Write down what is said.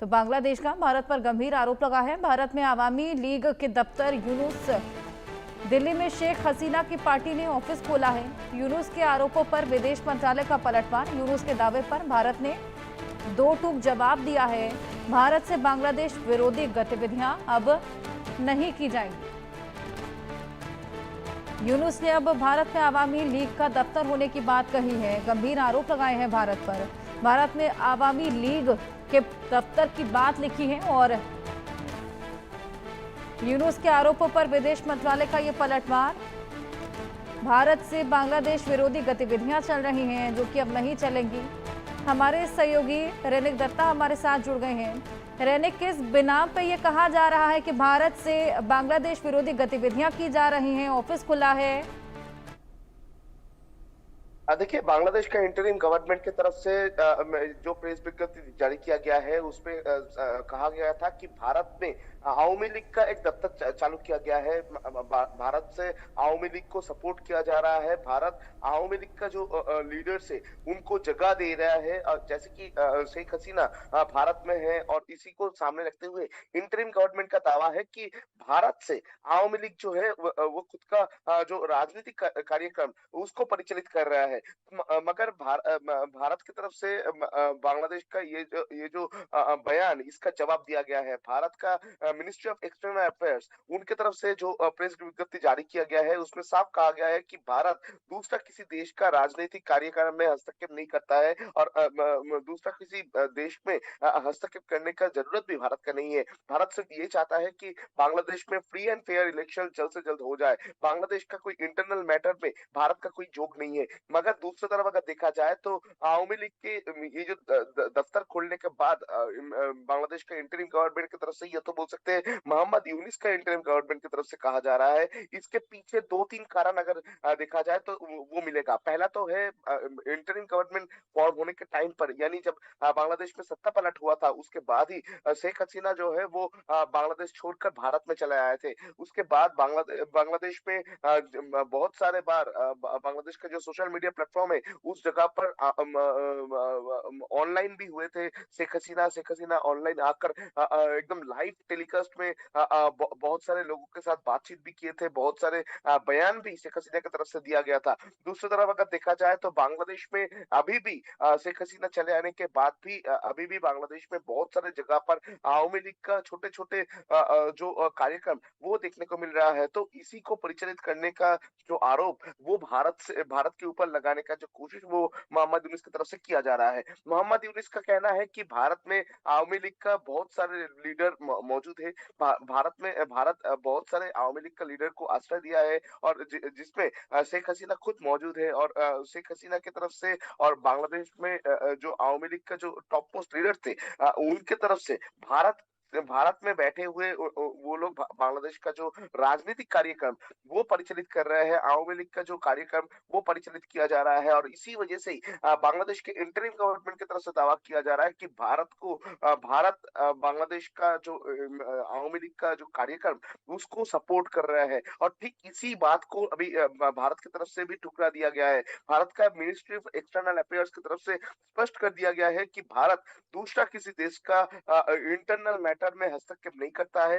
तो बांग्लादेश का भारत पर गंभीर आरोप लगा है। भारत में आवामी लीग के दफ्तर यूनुस, दिल्ली में शेख हसीना की पार्टी ने ऑफिस खोला है। यूनुस के आरोपों पर विदेश मंत्रालय का पलटवार। यूनुस के दावे पर भारत ने दो टूक जवाब दिया है। भारत से बांग्लादेश विरोधी गतिविधियां अब नहीं की जाएंगी। यूनुस ने अब भारत में आवामी लीग का दफ्तर होने की बात कही है। गंभीर आरोप लगाए हैं भारत पर। भारत में आवामी लीग के दफ्तर की बात लिखी है और यूनुस के आरोपों पर विदेश मंत्रालय का ये पलटवार। भारत से बांग्लादेश विरोधी गतिविधियां चल रही हैं जो कि अब नहीं चलेंगी। हमारे सहयोगी रेनिक दत्ता हमारे साथ जुड़ गए हैं। रेनिक, किस बिना पे ये कहा जा रहा है कि भारत से बांग्लादेश विरोधी गतिविधियां की जा रही हैं, ऑफिस खुला है? देखिए, बांग्लादेश का इंटरिम गवर्नमेंट की तरफ से जो प्रेस विज्ञप्ति जारी किया गया है उसमें कहा गया था कि भारत में आवामी लीग का एक दफ्तर चालू किया गया है। भारत से आवामी लीग को सपोर्ट किया जा रहा है। भारत आवामी लीग का जो लीडर्स है उनको जगह दे रहा है, जैसे कि शेख हसीना भारत में है, और इसी को सामने रखते हुए इंटरिम गवर्नमेंट का दावा है कि भारत से आवामी लीग जो है वो खुद का जो राजनीतिक कार्यक्रम उसको परिचालित कर रहा है। मगर भारत की तरफ से बांग्लादेश का ये जो बयान, इसका जवाब दिया गया है। भारत का मिनिस्ट्री ऑफ एक्सटर्नल अफेयर्स, उनके तरफ से जो प्रेस विज्ञप्ति जारी किया गया है उसमें साफ कहा गया है कि भारत दूसरा किसी देश का राजनीतिक कार्यक्रम में हस्तक्षेप नहीं करता है, और दूसरा किसी देश में हस्तक्षेप करने का जरूरत भी भारत का नहीं है। भारत सिर्फ ये चाहता है कि बांग्लादेश में फ्री एंड फेयर इलेक्शन जल्द से जल्द हो जाए। बांग्लादेश का कोई इंटरनल मैटर में भारत का कोई जोक नहीं है। मगर दूसरी तरफ अगर देखा जाए तो आवामी लीग के ये जो दफ्तर खोलने के बाद बांग्लादेश का इंटरिम गवर्नमेंट की तरफ से, ये तो बोल सकते हैं मोहम्मद यूनिस का इंटरिम गवर्नमेंट की तरफ से कहा जा रहा है। इसके पीछे दो तीन कारण अगर देखा जाए तो वो मिलेगा। पहला तो है इंटरिम गवर्नमेंट फॉर्म होने के टाइम पर, यानी जब बांग्लादेश में सत्ता पलट हुआ था उसके बाद ही शेख हसीना जो है वो बांग्लादेश छोड़कर भारत में चले आए थे। उसके बाद बांग्लादेश में बहुत सारे बार बांग्लादेश का जो सोशल मीडिया प्लेटफॉर्म है उस जगह पर ऑनलाइन भी हुए थे। शेख हसीना ऑनलाइन आकर एकदम लाइव टेलीकास्ट में बहुत सारे लोगों के साथ बातचीत भी किए थे। बहुत सारे बयान भी शेख हसीना की तरफ से दिया गया था। दूसरी तरफ अगर देखा जाए तो बांग्लादेश में अभी भी शेख हसीना चले आने के बाद भी अभी भी बांग्लादेश में बहुत सारे जगह पर आवामी लीग का छोटे छोटे जो कार्यक्रम वो देखने को मिल रहा है। तो इसी को परिचालित करने का जो आरोप वो भारत के ऊपर लगाने का जो कोशिश वो मोहम्मद यूनिस की तरफ से किया जा रहा है। मोहम्मद यूनिस का कहना है कि भारत में आवामी लीग का बहुत सारे लीडर मौजूद है। भारत बहुत सारे आवामी लीग का लीडर को आश्रय दिया है, और जिसमें शेख हसीना खुद मौजूद है। और शेख हसीना की तरफ से और बांग्लादेश में जो आवामी लीग का जो टॉप मोस्ट लीडर थे उनके तरफ से भारत भारत में बैठे हुए वो लोग बांग्लादेश का जो राजनीतिक कार्यक्रम वो परिचालित कर रहे हैं। आवामी लीग का जो कार्यक्रम वो परिचालित किया जा रहा है, और इसी वजह से ही बांग्लादेश के इंटरिम गवर्नमेंट की तरफ से दावा किया जा रहा है कि भारत बांग्लादेश का जो आवामी लीग का जो कार्यक्रम उसको सपोर्ट कर रहा है। और ठीक इसी बात को अभी भारत की तरफ से भी ठुकरा दिया गया है। भारत का मिनिस्ट्री ऑफ एक्सटर्नल अफेयर्स की तरफ से स्पष्ट कर दिया गया है कि भारत दूसरा किसी देश का इंटरनल मैटर में हस्तक्षेप नहीं करता है।